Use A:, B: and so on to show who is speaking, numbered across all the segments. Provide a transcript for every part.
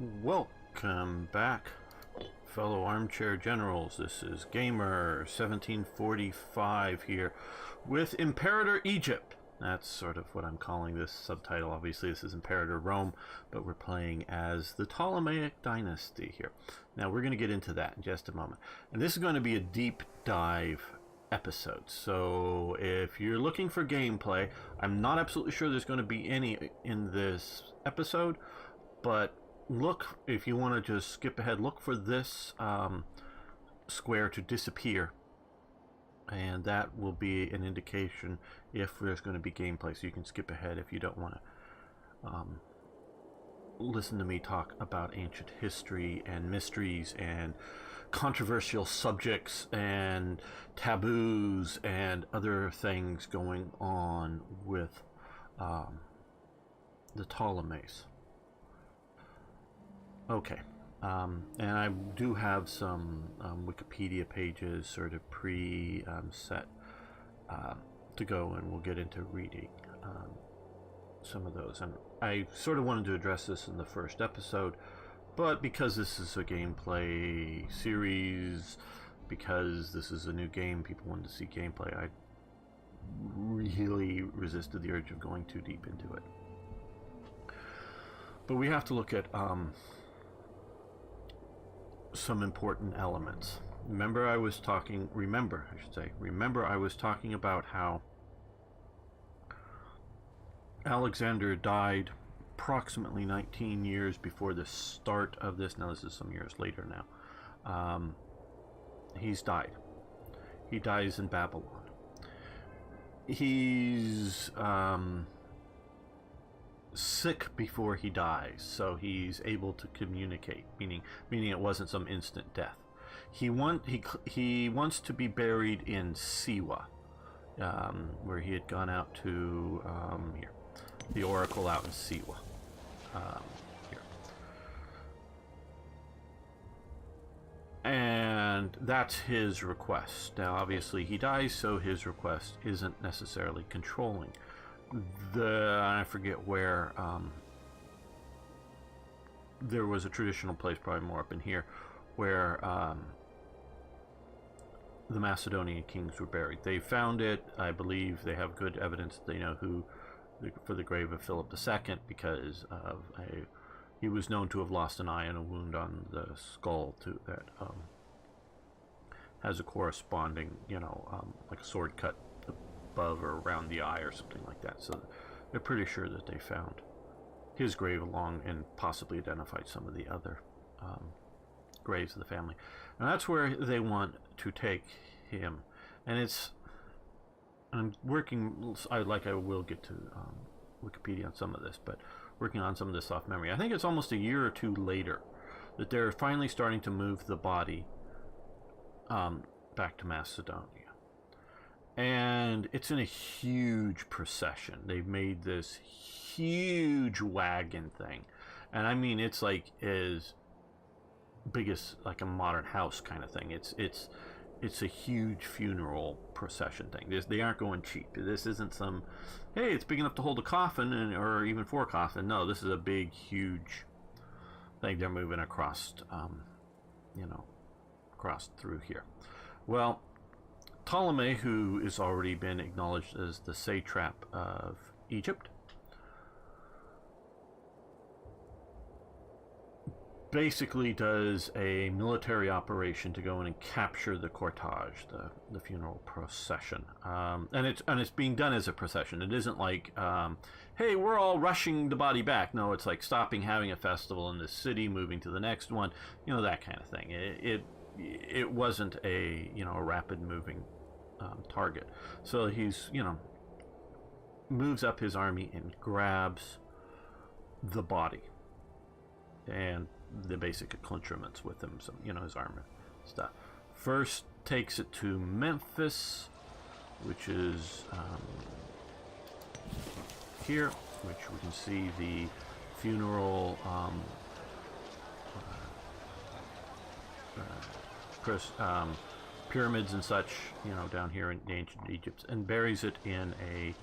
A: Welcome back, fellow armchair generals. This is Gamer 1745 here with Imperator Egypt. That's sort of what I'm calling this subtitle. Obviously, this is Imperator Rome, but we're playing as the Ptolemaic dynasty here. Now, we're going to get into that in just a moment. And this is going to be a deep dive episode. So, if you're looking for gameplay, I'm not absolutely sure there's going to be any in this episode, but look, if you want to just skip ahead, look for this square to disappear, and that will be an indication if there's going to be gameplay. So you can skip ahead if you don't want to listen to me talk about ancient history and mysteries and controversial subjects and taboos and other things going on with the Ptolemies. Okay, and I do have some Wikipedia pages sort of set to go, and we'll get into reading some of those. And I sort of wanted to address this in the first episode, but because this is a gameplay series, because this is a new game, people wanted to see gameplay, I really resisted the urge of going too deep into it. But we have to look at some important elements. Remember I was talking about how Alexander died approximately 19 years before the start of this. Now this is some years later now. He's died. He dies in Babylon. He's sick before he dies, so he's able to communicate, meaning it wasn't some instant death. He wants to be buried in Siwa, where he had gone out to here, the oracle out in Siwa. Here. And that's his request. Now obviously he dies, so his request isn't necessarily controlling. I forget where, there was a traditional place, probably more up in here, where the Macedonian kings were buried. They found it. I believe they have good evidence. They know who for the grave of Philip II, because of he was known to have lost an eye and a wound on the skull that has a corresponding, like a sword cut above or around the eye or something like that. So they're pretty sure that they found his grave along and possibly identified some of the other graves of the family. And that's where they want to take him. And I'm working, I will get to Wikipedia on some of this, but working on some of this off memory. I think it's almost a year or two later that they're finally starting to move the body back to Macedonia. And it's in a huge procession. They've made this huge wagon thing. And I mean, it's like as big as like a modern house kind of thing. It's a huge funeral procession thing. They aren't going cheap. This isn't some, hey, it's big enough to hold a coffin or even 4 coffins. No, this is a big, huge thing they're moving across, across through here. Well, Ptolemy, who has already been acknowledged as the satrap of Egypt, basically does a military operation to go in and capture the cortege, the funeral procession, and it's being done as a procession. It isn't like, hey, we're all rushing the body back. No, it's like stopping having a festival in this city, moving to the next one, that kind of thing. It wasn't a a rapid moving target. So he's moves up his army and grabs the body and the basic accoutrements with him, some his armor stuff. First takes it to Memphis, which is here, which we can see the funeral pyramids and such, down here in ancient Egypt, and buries it in a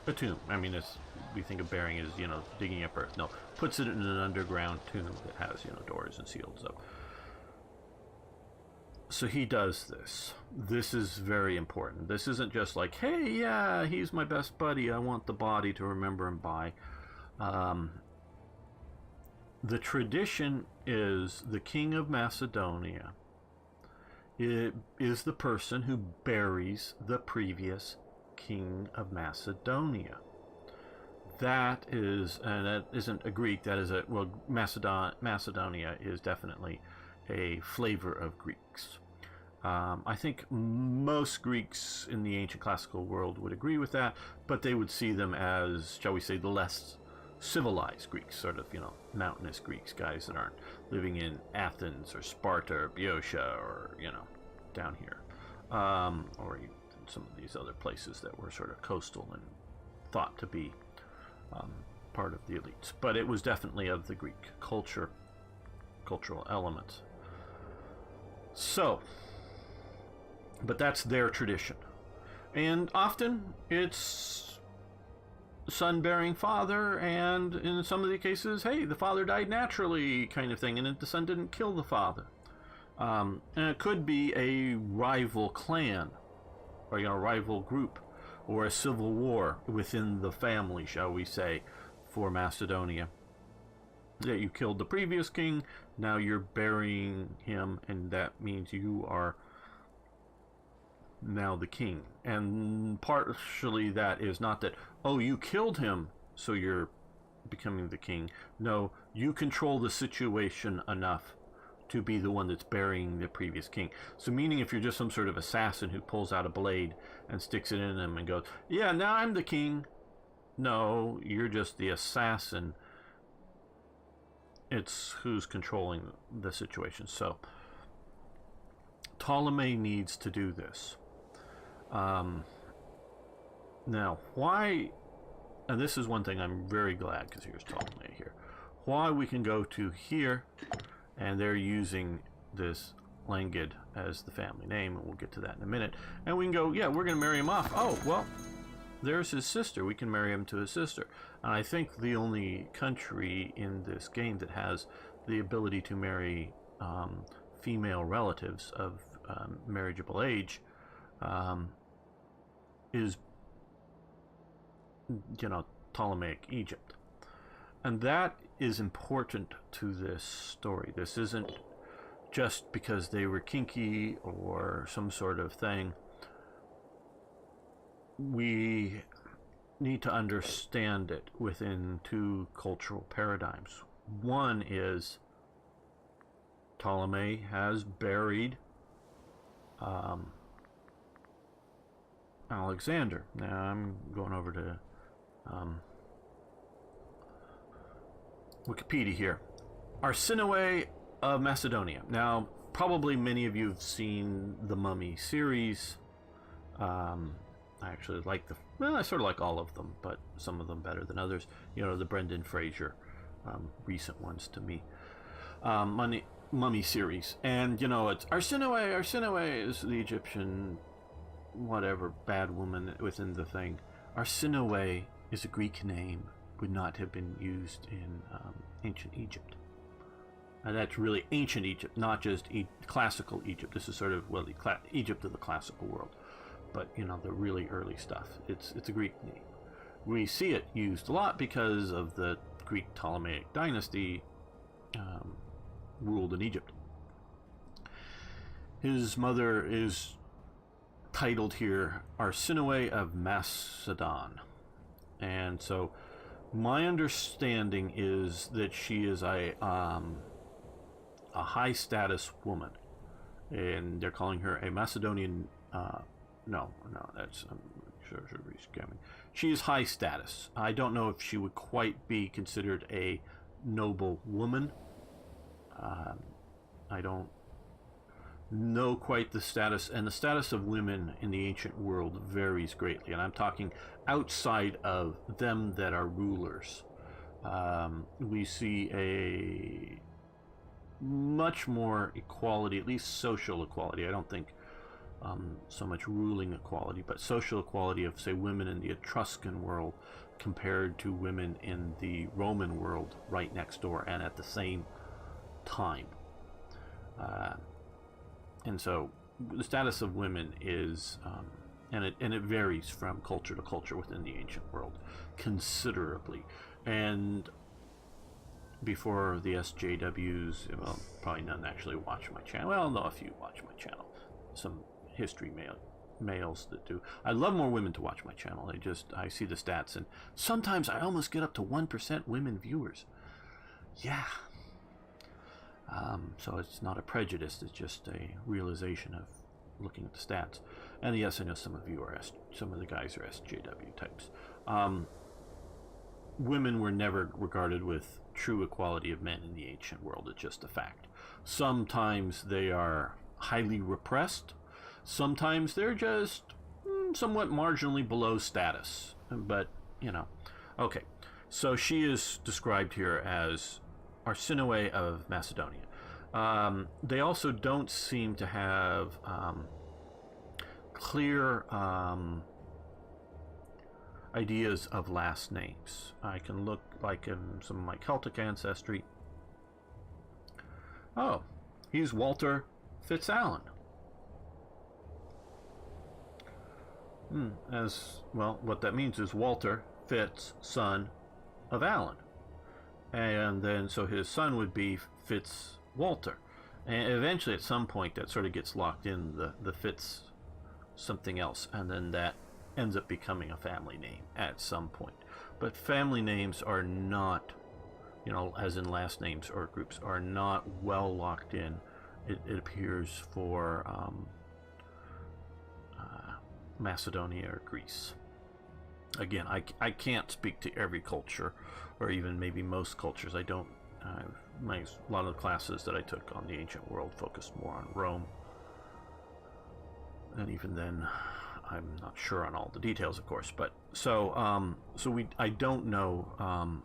A: a tomb. I mean, we think of burying as, digging up earth. No, puts it in an underground tomb that has, doors and seals up. So he does this. This is very important. This isn't just like, hey, yeah, he's my best buddy, I want the body to remember him by. The tradition is the king of Macedonia is the person who buries the previous king of Macedonia. That is, and that isn't a Greek, that is Macedonia is definitely a flavor of Greeks. I think most Greeks in the ancient classical world would agree with that, but they would see them as, shall we say, the less civilized Greeks, sort of, mountainous Greeks, guys that aren't living in Athens or Sparta or Boeotia or, down here, or even some of these other places that were sort of coastal and thought to be part of the elites. But it was definitely of the Greek cultural elements. So, but that's their tradition. And often it's son bearing father, and in some of the cases, hey, the father died naturally kind of thing, and the son didn't kill the father. And it could be a rival clan, or a rival group, or a civil war within the family, shall we say, for Macedonia. That you killed the previous king, now you're burying him, and that means you are now the king. And partially that is not that, oh, you killed him, so you're becoming the king. No, you control the situation enough to be the one that's burying the previous king. So meaning if you're just some sort of assassin who pulls out a blade and sticks it in him and goes, yeah, now I'm the king. No, you're just the assassin. It's who's controlling the situation. So Ptolemy needs to do this. Now, why, and this is one thing I'm very glad, because here's Ptolemy here, why we can go to here, and they're using this Langid as the family name, and we'll get to that in a minute, and we can go, yeah, we're going to marry him off. Oh, well, there's his sister. We can marry him to his sister. And I think the only country in this game that has the ability to marry female relatives of marriageable age is, Ptolemaic Egypt. And that is important to this story. This isn't just because they were kinky or some sort of thing. We need to understand it within two cultural paradigms. One is Ptolemy has buried Alexander. Now I'm going over to Wikipedia here. Arsinoe of Macedonia. Now, probably many of you have seen the Mummy series. I actually like I sort of like all of them, but some of them better than others. The Brendan Fraser recent ones to me. Mummy series. And, it's Arsinoe is the Egyptian, whatever, bad woman within the thing. Arsinoe is a Greek name, would not have been used in ancient Egypt. And that's really ancient Egypt, not just classical Egypt. This is sort of, Egypt of the classical world. But, the really early stuff. It's a Greek name. We see it used a lot because of the Greek Ptolemaic dynasty ruled in Egypt. His mother is titled here Arsinoe of Macedon. And so my understanding is that she is a high status woman. And they're calling her a Macedonian no, that's, I'm sure should be scamming. She is high status. I don't know if she would quite be considered a noble woman. I don't know quite the status, and the status of women in the ancient world varies greatly, and I'm talking outside of them that are rulers. We see a much more equality, at least social equality. I don't think so much ruling equality, but social equality of, say, women in the Etruscan world compared to women in the Roman world right next door and at the same time. And so the status of women is, and it varies from culture to culture within the ancient world considerably. And before the SJWs, well, probably none actually watch my channel. Well, no, a few watch my channel. Some history males that do. I love more women to watch my channel. I see the stats, and sometimes I almost get up to 1% women viewers. Yeah. So it's not a prejudice, it's just a realization of looking at the stats. And yes, I know some of you are some of the guys are SJW types. Women were never regarded with true equality of men in the ancient world. It's just a fact. Sometimes they are highly repressed. Sometimes they're just somewhat marginally below status. But, you know. Okay. So she is described here as Arsinoe of Macedonia. They also don't seem to have clear ideas of last names. I can look like in some of my Celtic ancestry. Oh, he's Walter FitzAlan. As well, what that means is Walter Fitz, son of Alan. And then so his son would be Fitz Walter. And eventually at some point that sort of gets locked in, the Fitz something else, and then that ends up becoming a family name at some point. But family names are not, you know, as in last names or groups, are not well locked in, it appears, for Macedonia or Greece. Again, I can't speak to every culture, or even maybe most cultures. I don't. A lot of the classes that I took on the ancient world focused more on Rome, and even then, I'm not sure on all the details, of course. But so I don't know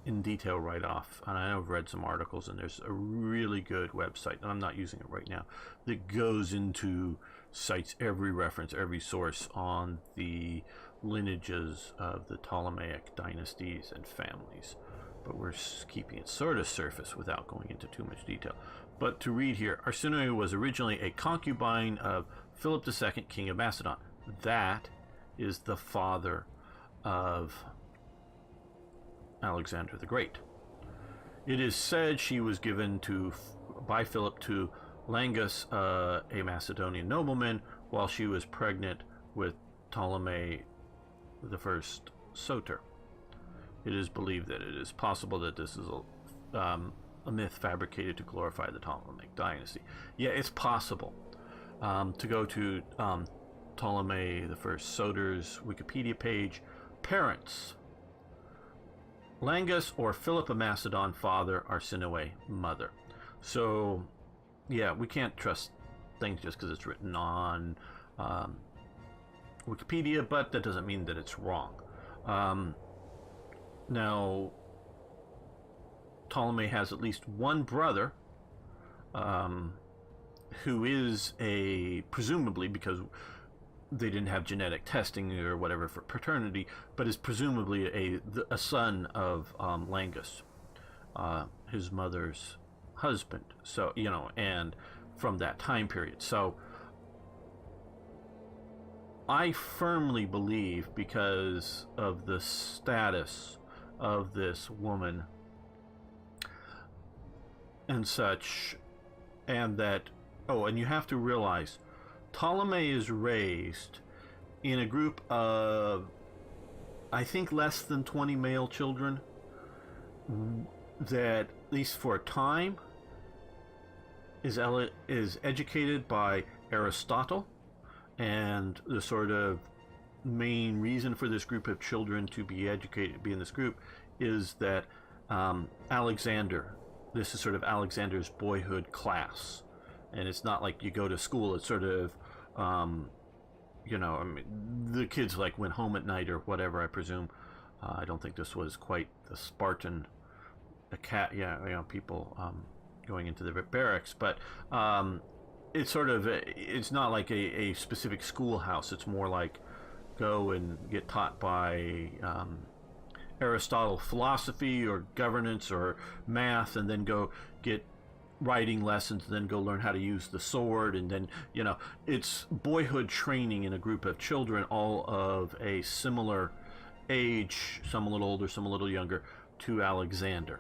A: in detail right off, and I know I've read some articles, and there's a really good website, and I'm not using it right now, that goes into, cites every reference, every source on the lineages of the Ptolemaic dynasties and families. But we're keeping it sort of surface without going into too much detail. But to read here, Arsinoe was originally a concubine of Philip II, king of Macedon. That is the father of Alexander the Great. It is said she was given by Philip to Langus, a Macedonian nobleman, while she was pregnant with Ptolemy the First Soter. It is believed that it is possible that this is a myth fabricated to glorify the Ptolemaic dynasty. Yeah, it's possible. To go to Ptolemy the First Soter's Wikipedia page, parents: Langus or Philip of Macedon, father; Arsinoe, mother. So, yeah, we can't trust things just because it's written on Wikipedia, but that doesn't mean that it's wrong. Now, Ptolemy has at least one brother who is presumably, because they didn't have genetic testing or whatever for paternity, but is presumably a son of Langus, his mother's husband. So, you know, and from that time period. So I firmly believe, because of the status of this woman and such, and that, and you have to realize, Ptolemy is raised in a group of, I think, less than 20 male children that, at least for a time, is educated by Aristotle. And the sort of main reason for this group of children to be educated, be in this group, is that Alexander, this is sort of Alexander's boyhood class. And it's not like you go to school, it's sort of, you know, I mean, the kids like went home at night or whatever, I presume. I don't think this was quite the Spartan, people going into the barracks. But it's sort of it's not like a specific schoolhouse. It's more like go and get taught by Aristotle philosophy or governance or math, and then go get writing lessons, and then go learn how to use the sword, and then it's boyhood training in a group of children, all of a similar age, some a little older, some a little younger, to Alexander.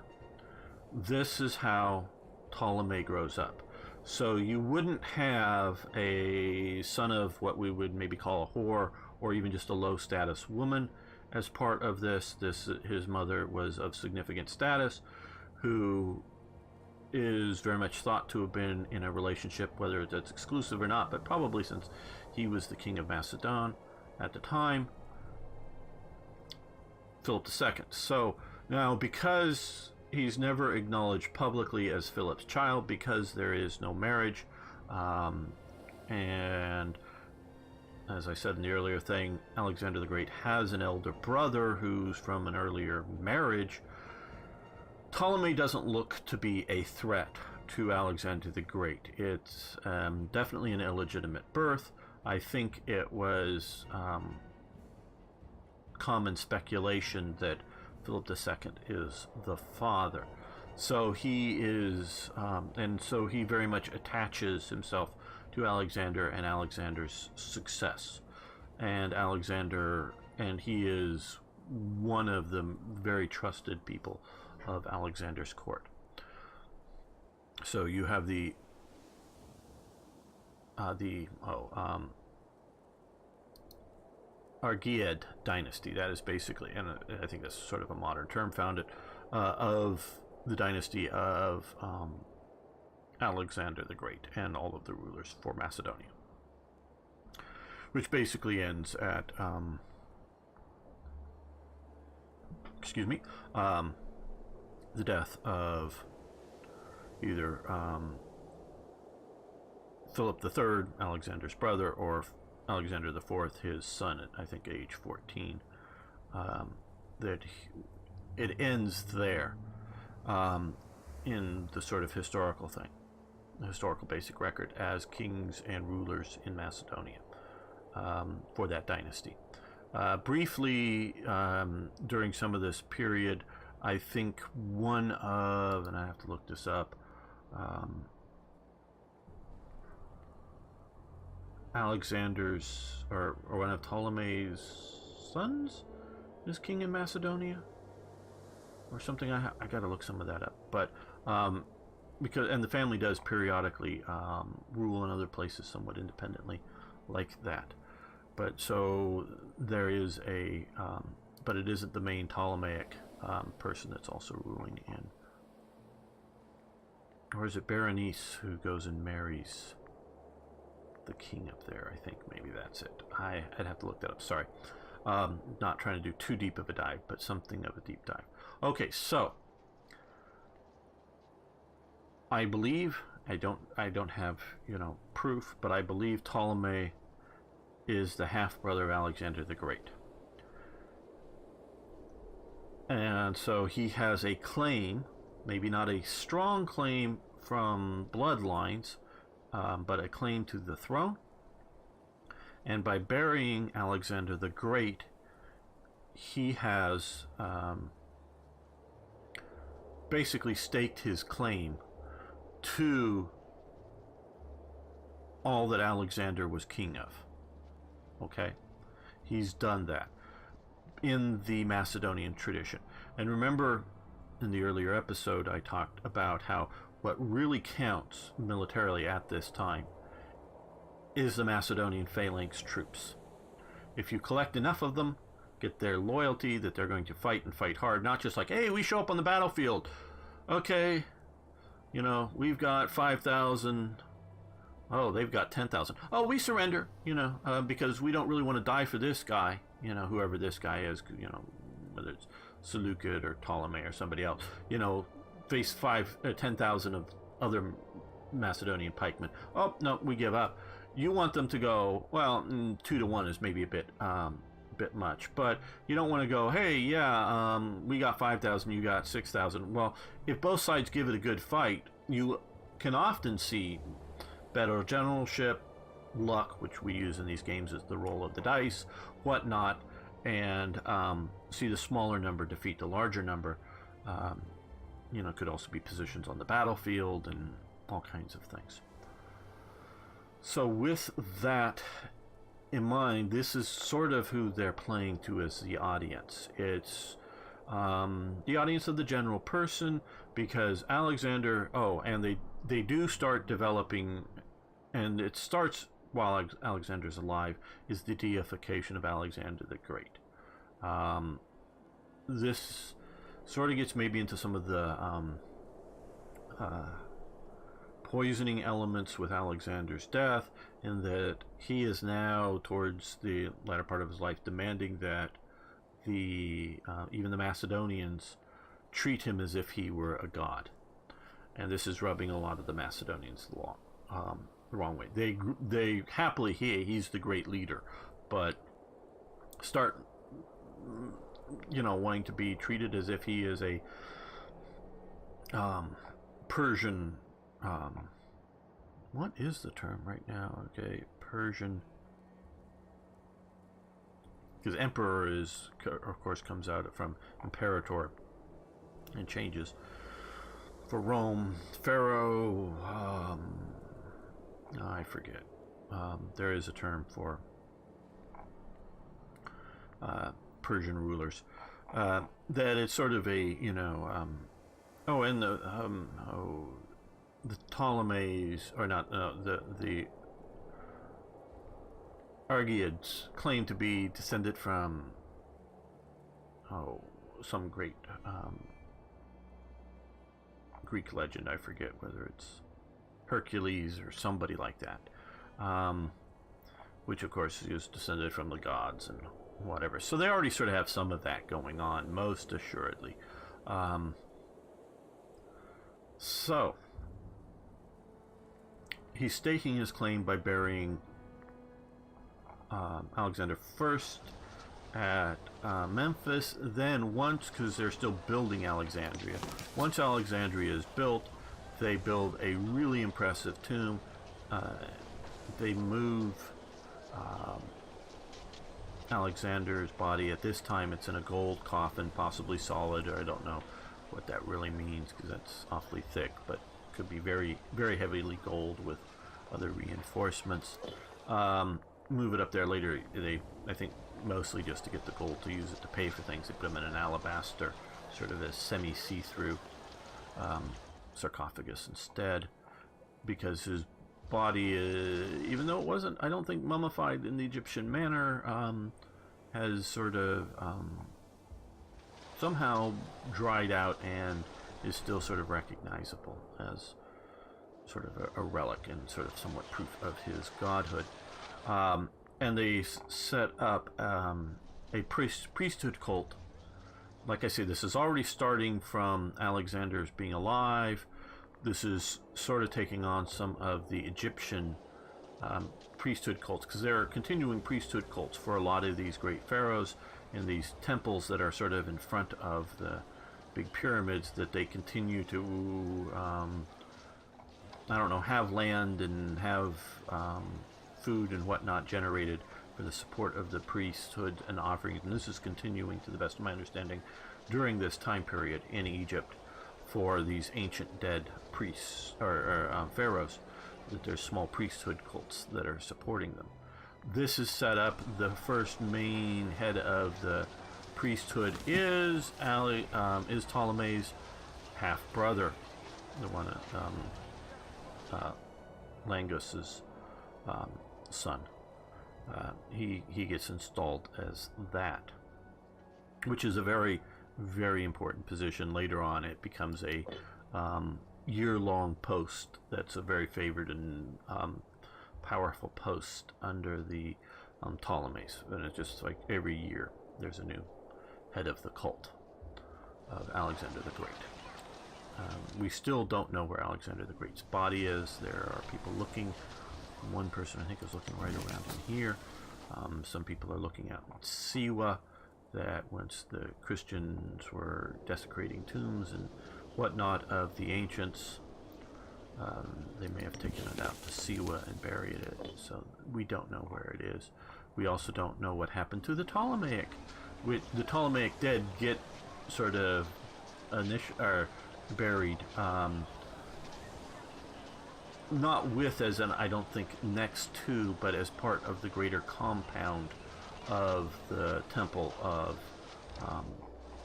A: This is how Ptolemy grows up. So you wouldn't have a son of what we would maybe call a whore, or even just a low status woman as part of this. His mother was of significant status, who is very much thought to have been in a relationship, whether that's exclusive or not, but probably since he was the king of Macedon at the time, Philip II. So now, because he's never acknowledged publicly as Philip's child, because there is no marriage, and as I said in the earlier thing, Alexander the Great has an elder brother who's from an earlier marriage. Ptolemy doesn't look to be a threat to Alexander the Great. It's definitely an illegitimate birth. I think it was common speculation that Philip II is the father. So he is, and so he very much attaches himself to Alexander and Alexander's success. And he is one of the very trusted people of Alexander's court. So you have the Argead dynasty. That is basically, and I think that's sort of a modern term, founded of the dynasty of Alexander the Great and all of the rulers for Macedonia, which basically ends at the death of either Philip III, Alexander's brother, or Alexander IV, his son, at I think age 14. It ends there in the sort of historical thing, the historical basic record as kings and rulers in Macedonia for that dynasty. Briefly, during some of this period, I think one of, and I have to look this up, Alexander's, or one of Ptolemy's sons is king in Macedonia, or something. I got to look some of that up. But because, and the family does periodically rule in other places somewhat independently, like that. But so there is a, but it isn't the main Ptolemaic person that's also ruling in. Or is it Berenice who goes and marries the king up there? I think maybe that's it. I'd have to look that up. Sorry. Not trying to do too deep of a dive, but something of a deep dive. Okay, so I believe, I don't have, proof, but I believe Ptolemy is the half-brother of Alexander the Great. And so he has a claim, maybe not a strong claim from bloodlines, but a claim to the throne. And by burying Alexander the Great, he has basically staked his claim to all that Alexander was king of. Okay? He's done that in the Macedonian tradition. And remember, in the earlier episode, I talked about how what really counts militarily at this time is the Macedonian phalanx troops. If you collect enough of them, get their loyalty that they're going to fight and fight hard, not just like, hey, we show up on the battlefield. Okay, we've got 5,000. Oh, they've got 10,000. Oh, we surrender, because we don't really want to die for this guy, whoever this guy is, whether it's Seleucid or Ptolemy or somebody else, face 10,000 of other Macedonian pikemen. Oh, no, we give up. You want them to go, well, 2-1 is maybe a bit much, but you don't want to go, hey, yeah, we got 5,000, you got 6,000. Well, if both sides give it a good fight, you can often see better generalship, luck, which we use in these games as the roll of the dice, whatnot, and see the smaller number defeat the larger number. You know, it could also be positions on the battlefield and all kinds of things. So with that in mind, this is sort of who they're playing to as the audience. It's the audience of the general person, because Alexander, and they do start developing, and it starts while Alexander's alive, is the deification of Alexander the Great. This sort of gets maybe into some of the poisoning elements with Alexander's death, in that he is now, towards the latter part of his life, demanding that even the Macedonians treat him as if he were a god. And this is rubbing a lot of the Macedonians the wrong way. They happily, he's the great leader, but start, you know, wanting to be treated as if he is a Persian, what is the term right now? Okay, Persian, because emperor is, of course, comes out from Imperator and changes. For Rome, Pharaoh, I forget. There is a term for Persian rulers. That it's sort of a, you know, and the Ptolemies, or not, the Argeads claim to be descended from, some great Greek legend. I forget whether it's Hercules or somebody like that, which of course is descended from the gods and whatever. So they already sort of have some of that going on, most assuredly. So he's staking his claim by burying Alexander first at Memphis, then once, because they're still building Alexandria, once Alexandria is built, they build a really impressive tomb. They move Alexander's body. At this time it's in a gold coffin, possibly solid, or I don't know what that really means, because that's awfully thick, but could be very, very heavily gold with other reinforcements. Move it up there later. I think mostly just to get the gold to use it to pay for things. They put them in an alabaster, sort of a semi-see-through sarcophagus instead, because his body, even though it wasn't, I don't think, mummified in the Egyptian manner, has sort of somehow dried out and is still sort of recognizable as sort of a relic and sort of somewhat proof of his godhood. And they set up a priesthood cult. Like I say, this is already starting from Alexander's being alive. This is sort of taking on some of the Egyptian priesthood cults, because there are continuing priesthood cults for a lot of these great pharaohs in these temples that are sort of in front of the big pyramids, that they continue to, have land and have food and whatnot generated for the support of the priesthood and offerings. And this is continuing, to the best of my understanding, during this time period in Egypt for these ancient dead priests or pharaohs, that there's small priesthood cults that are supporting them. This is set up. The first main head of the priesthood is Ptolemy's half brother, the one Langus's son. He gets installed as that, which is a very, very important position. Later on, it becomes a year-long post that's a very favored and powerful post under the Ptolemies. And it's just like every year there's a new head of the cult of Alexander the Great. We still don't know where Alexander the Great's body is. There are people looking. One person, I think, is looking right around in here. Some people are looking at Siwa, that once the Christians were desecrating tombs and whatnot of the ancients, They may have taken it out to Siwa and buried it, so we don't know where it is. We also don't know what happened to the Ptolemaic. The Ptolemaic dead get sort of buried, not with, as in, I don't think next to, but as part of the greater compound of the temple of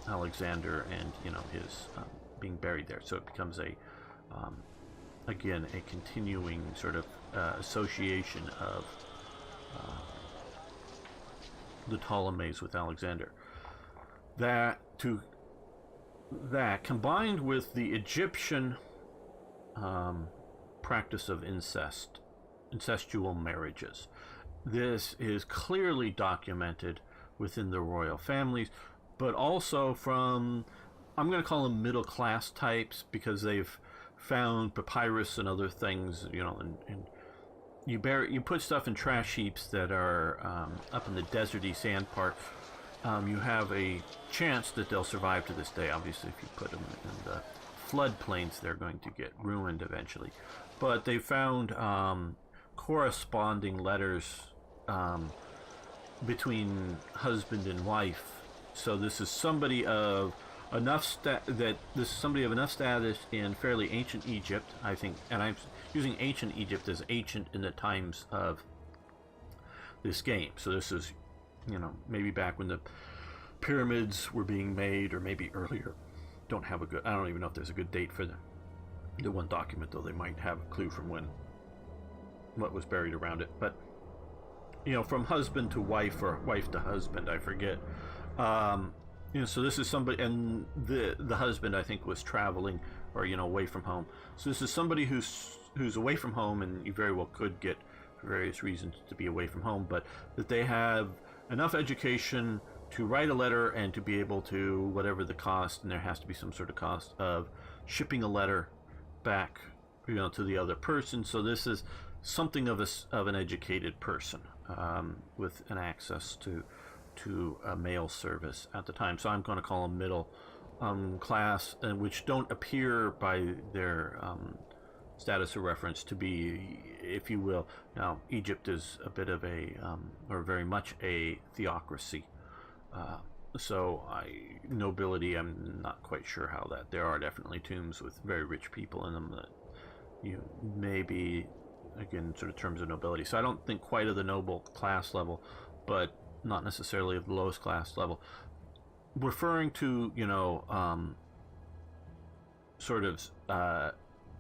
A: Alexander, and his being buried there. So it becomes a again a continuing sort of association of the Ptolemies with Alexander. That combined with the Egyptian practice of incestual marriages. This is clearly documented within the royal families, but also from, I'm going to call them middle class types, because they've found papyrus and other things, and you put stuff in trash heaps that are up in the deserty sand part. You have a chance that they'll survive to this day. Obviously, if you put them in the floodplains, they're going to get ruined eventually. But they found corresponding letters between husband and wife. So this is somebody of enough status in fairly ancient Egypt, I think, and I'm using ancient Egypt as ancient in the times of this game. So this is, maybe back when the pyramids were being made, or maybe earlier. I don't even know if there's a good date for the one document, though they might have a clue from what was buried around it. But from husband to wife, or wife to husband, I forget. So this is somebody, and the husband, I think, was traveling, or away from home. So this is somebody who's away from home, and you very well could get, for various reasons, to be away from home, but that they have enough education to write a letter and to be able to, whatever the cost, and there has to be some sort of cost of shipping a letter back, to the other person. So this is something of an educated person with an access to a mail service at the time. So I'm going to call them middle class, which don't appear by their status of reference to be, if you will. Now, Egypt is a bit of or very much a theocracy. So nobility, I'm not quite sure how that. There are definitely tombs with very rich people in them that maybe, again, sort of terms of nobility. So I don't think quite of the noble class level, but not necessarily of the lowest class level. Referring to, sort of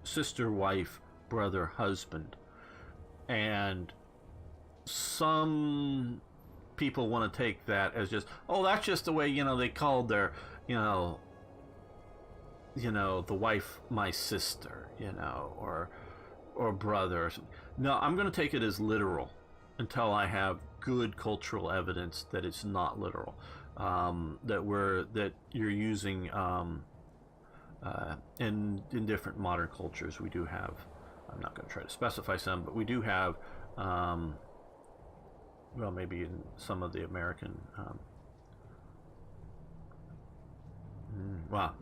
A: sister, wife, brother, husband. And some people want to take that as just, that's just the way, they called their, the wife my sister, or brother or something. No, I'm going to take it as literal until I have good cultural evidence that it's not literal. That you're using in different modern cultures. We do have, I'm not going to try to specify some, but we do have maybe in some of the American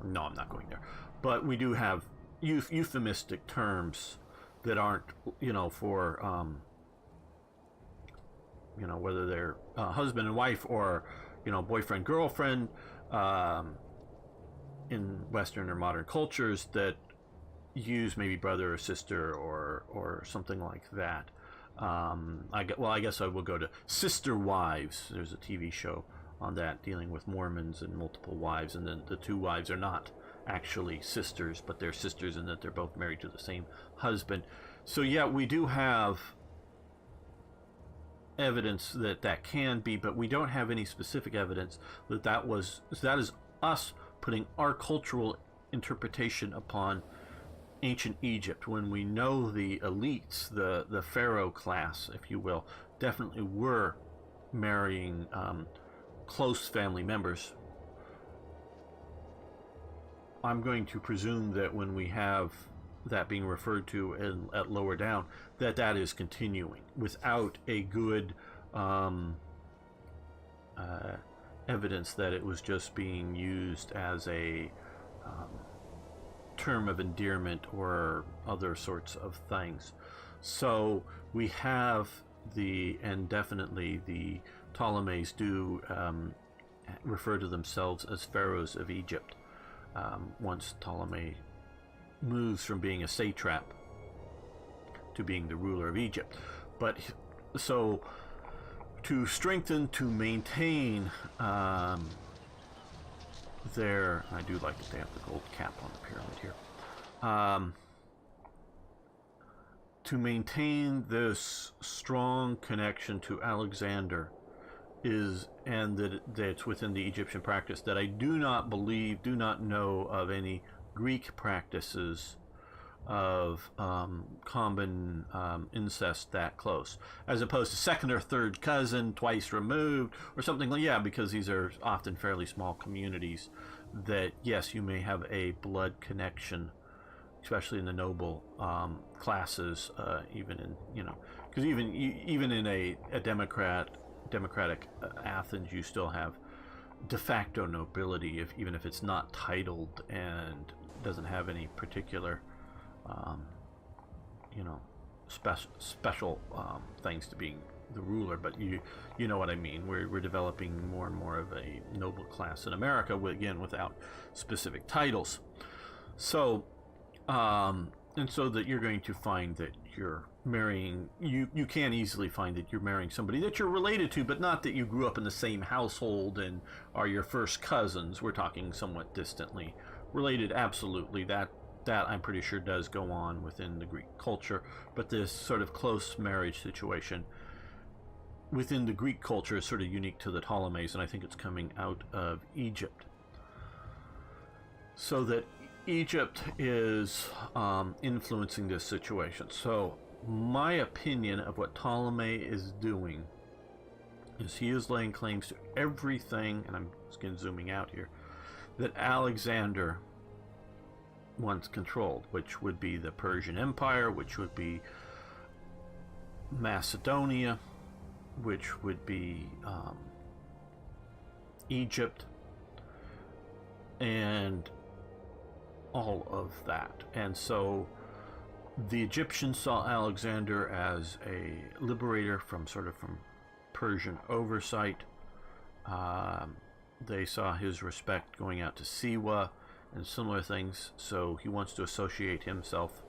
A: no, I'm not going there, but we do have euphemistic terms that aren't, for whether they're husband and wife, or boyfriend, girlfriend, in Western or modern cultures, that use maybe brother or sister, or something like that. I guess I will go to sister wives. There's a TV show on that dealing with Mormons and multiple wives, and then the two wives are not actually sisters, but they're sisters in that they're both married to the same husband. So yeah, we do have evidence that can be, but we don't have any specific evidence that is us putting our cultural interpretation upon ancient Egypt, when we know the elites, the pharaoh class, if you will, definitely were marrying close family members. I'm going to presume that when we have that being referred to at lower down, that is continuing without a good evidence that it was just being used as a term of endearment or other sorts of things. So we have and definitely the Ptolemies do refer to themselves as pharaohs of Egypt. Once Ptolemy moves from being a satrap to being the ruler of Egypt. But so to strengthen, to maintain their, I do like that they have the gold cap on the pyramid here. To maintain this strong connection to Alexander and that it's within the Egyptian practice, that I do not know of any Greek practices of common incest that close, as opposed to second or third cousin, twice removed, or something like because these are often fairly small communities. That yes, you may have a blood connection, especially in the noble classes, even in because even in a democratic Athens, you still have de facto nobility, even if it's not titled and doesn't have any particular special things to being the ruler. But you know what I mean. We're developing more and more of a noble class in America, again without specific titles. So and so that you're going to find that you're marrying, you can easily find that you're marrying somebody that you're related to, but not that you grew up in the same household and are your first cousins. We're talking somewhat distantly related. Absolutely, that I'm pretty sure does go on within the Greek culture. But this sort of close marriage situation within the Greek culture is sort of unique to the Ptolemies, and I think it's coming out of Egypt. So that Egypt is influencing this situation. So my opinion of what Ptolemy is doing is he is laying claims to everything, and I'm just zooming out here, that Alexander once controlled, which would be the Persian Empire, which would be Macedonia, which would be Egypt, and all of that. And so the Egyptians saw Alexander as a liberator from Persian oversight. They saw his respect going out to Siwa and similar things, so he wants to associate himself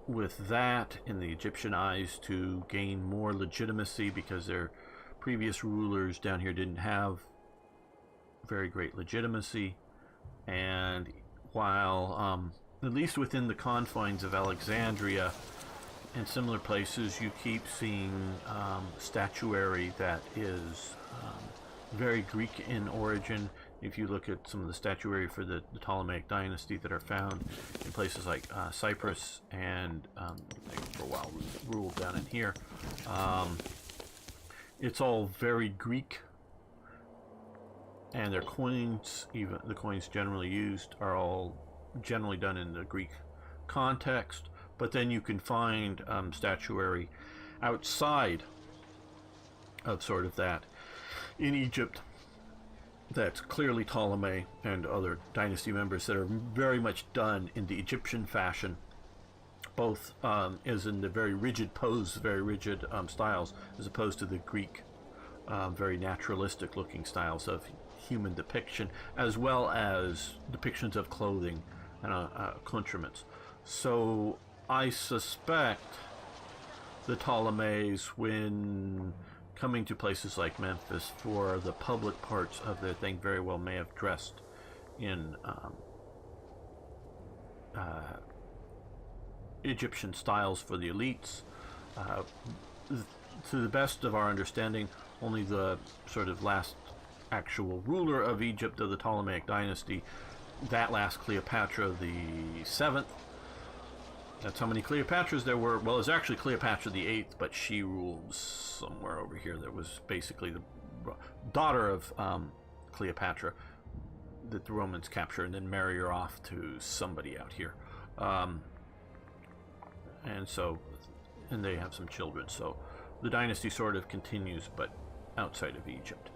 A: with that in the Egyptian eyes to gain more legitimacy, because their previous rulers down here didn't have very great legitimacy. And while at least within the confines of Alexandria and similar places, you keep seeing statuary that is very Greek in origin. If you look at some of the statuary for the Ptolemaic dynasty that are found in places like Cyprus and they for a while ruled down in here, it's all very Greek. And their coins, even the coins generally used, are all generally done in the Greek context. But then you can find statuary outside of sort of that in Egypt that's clearly Ptolemy and other dynasty members that are very much done in the Egyptian fashion, both as in the very rigid pose, very rigid styles, as opposed to the Greek very naturalistic looking styles of human depiction, as well as depictions of clothing and accoutrements. So I suspect the Ptolemies, when coming to places like Memphis for the public parts of their thing, very well may have dressed in Egyptian styles for the elites. To the best of our understanding, only the sort of last actual ruler of Egypt of the Ptolemaic dynasty, that last Cleopatra the 7th. That's how many Cleopatras there were. Well, it's actually Cleopatra the 8th, but she ruled somewhere over here. That was basically the daughter of Cleopatra that the Romans captured and then marry her off to somebody out here. And they have some children. So the dynasty sort of continues, but outside of Egypt.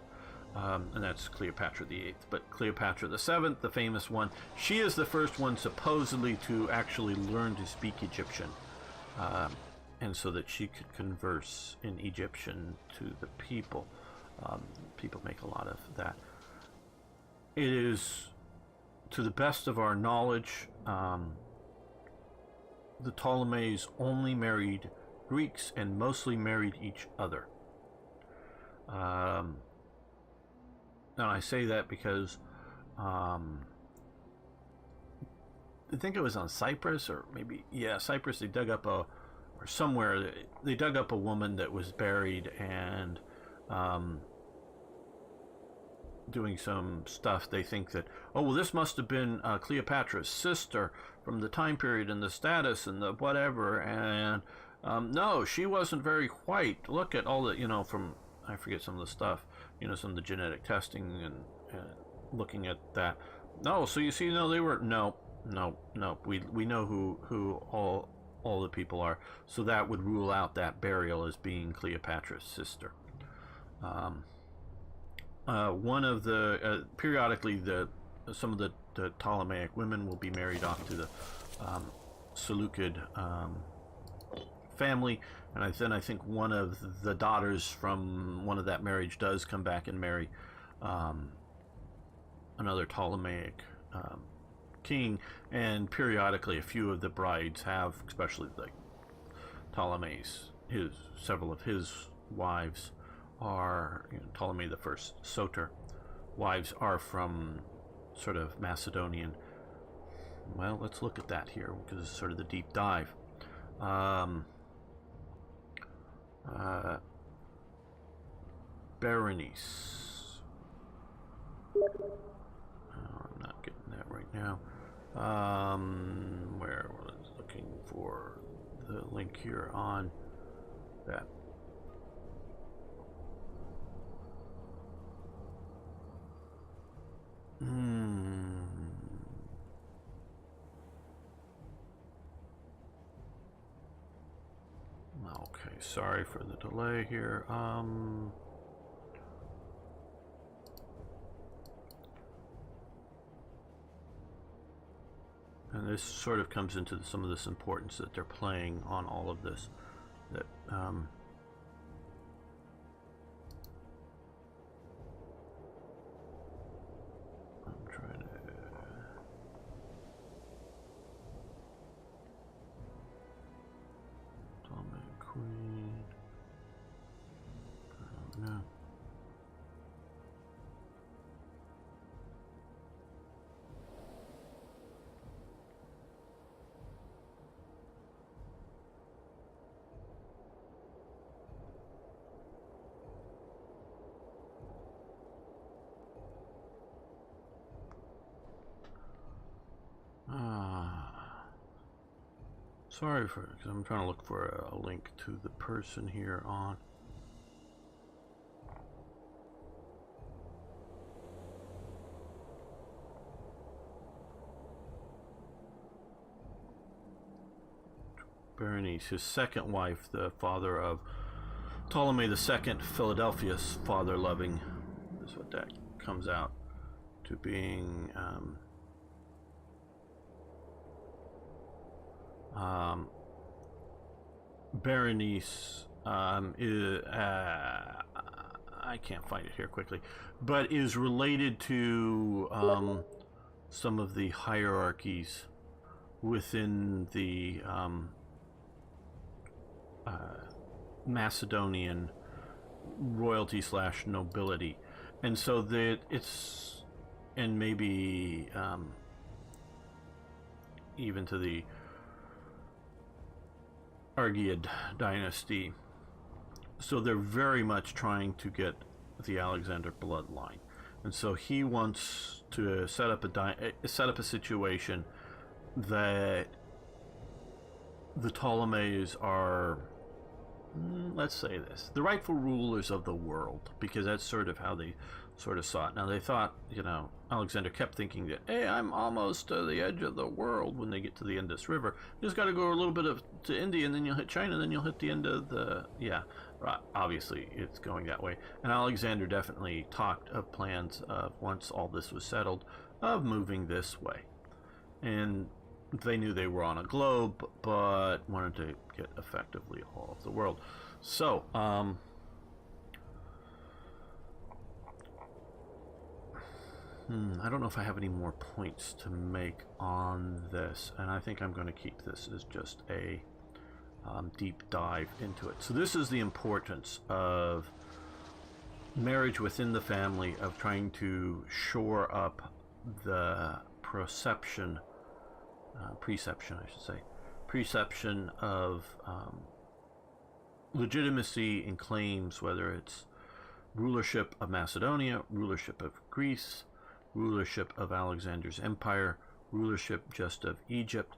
A: and that's Cleopatra the Eighth. But Cleopatra the Seventh, the famous one, she is the first one supposedly to actually learn to speak Egyptian, and so that she could converse in Egyptian to the people. People make a lot of that. It is, to the best of our knowledge, the Ptolemies only married Greeks and mostly married each other. Now I say that because I think it was on Cyprus, or maybe, yeah, Cyprus. They dug up or somewhere, they dug up a woman that was buried, and doing some stuff. They think that, oh, well, this must have been Cleopatra's sister from the time period and the status and the whatever. And no, she wasn't very white. Look at all the, from, I forget some of the stuff, some of the genetic testing and looking at that. No, so you see, no, they were, no. We know who all the people are. So that would rule out that burial as being Cleopatra's sister. One of the periodically some of the Ptolemaic women will be married off to the Seleucid family, and then I think one of the daughters from one of that marriage does come back and marry another Ptolemaic king, and periodically a few of the brides have, especially like Ptolemy's, several of his wives are, Ptolemy the First Soter wives are from sort of Macedonian. Well, let's look at that here because it's sort of the deep dive. Berenice. I'm not getting that right now. Where I was looking for the link here on that. Okay, sorry for the delay here. And this sort of comes into some of this importance that they're playing on all of this. That Queen. No. Sorry because I'm trying to look for a link to the person here on. Berenice, his second wife, the father of Ptolemy II, Philadelphia's father-loving, is what that comes out to being. Berenice is, I can't find it here quickly, but is related to some of the hierarchies within the Macedonian royalty / nobility, and so that it's, and maybe even to the Argead dynasty. So they're very much trying to get the Alexander bloodline, and so he wants to set up a situation that the Ptolemies are, let's say this, the rightful rulers of the world, because that's sort of how they sort of saw it. Now they thought, you know, Alexander kept thinking that, hey, I'm almost to the edge of the world when they get to the end of this river. You just got to go a little bit to India, and then you'll hit China, and then you'll hit the end of the, yeah, right. Obviously it's going that way. And Alexander definitely talked of plans of, once all this was settled, of moving this way. And they knew they were on a globe, but wanted to get effectively all of the world. So, I don't know if I have any more points to make on this, and I think I'm going to keep this as just a deep dive into it. So this is the importance of marriage within the family, of trying to shore up the preception of legitimacy and claims, whether it's rulership of Macedonia, rulership of Greece, rulership of Alexander's empire, rulership just of Egypt.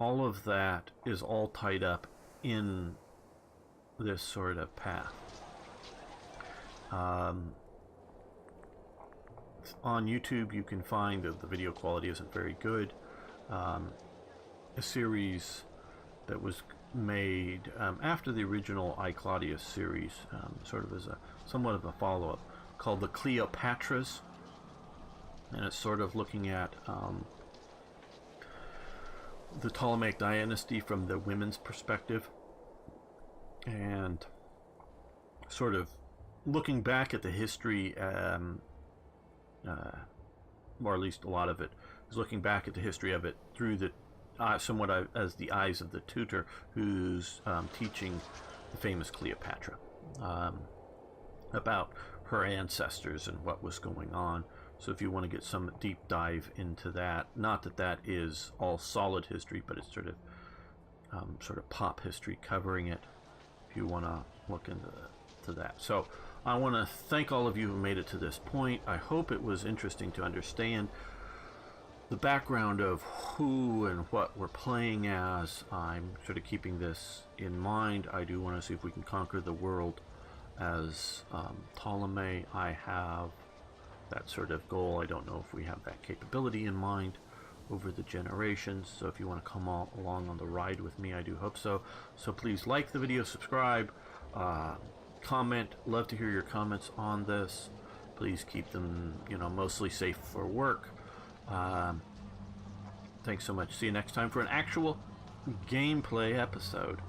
A: All of that is all tied up in this sort of path. On YouTube you can find that the video quality isn't very good. A series that was made after the original I Claudius series, sort of as a somewhat of a follow-up, called the Cleopatras, and it's sort of looking at the Ptolemaic dynasty from the women's perspective, and sort of looking back at the history, or at least a lot of it is looking back at the history of it through the somewhat as the eyes of the tutor who's teaching the famous Cleopatra about her ancestors and what was going on. So if you want to get some deep dive into that, not that that is all solid history, but it's sort of pop history covering it, if you want to look into that. So I want to thank all of you who made it to this point. I hope it was interesting to understand the background of who and what we're playing as. I'm sort of keeping this in mind. I do want to see if we can conquer the world as Ptolemy. I have that sort of goal. I don't know if we have that capability in mind over the generations. So if you want to come along on the ride with me, I do hope so. So please like the video, subscribe, comment. Love to hear your comments on this. Please keep them, you know, mostly safe for work. Thanks so much. See you next time for an actual gameplay episode.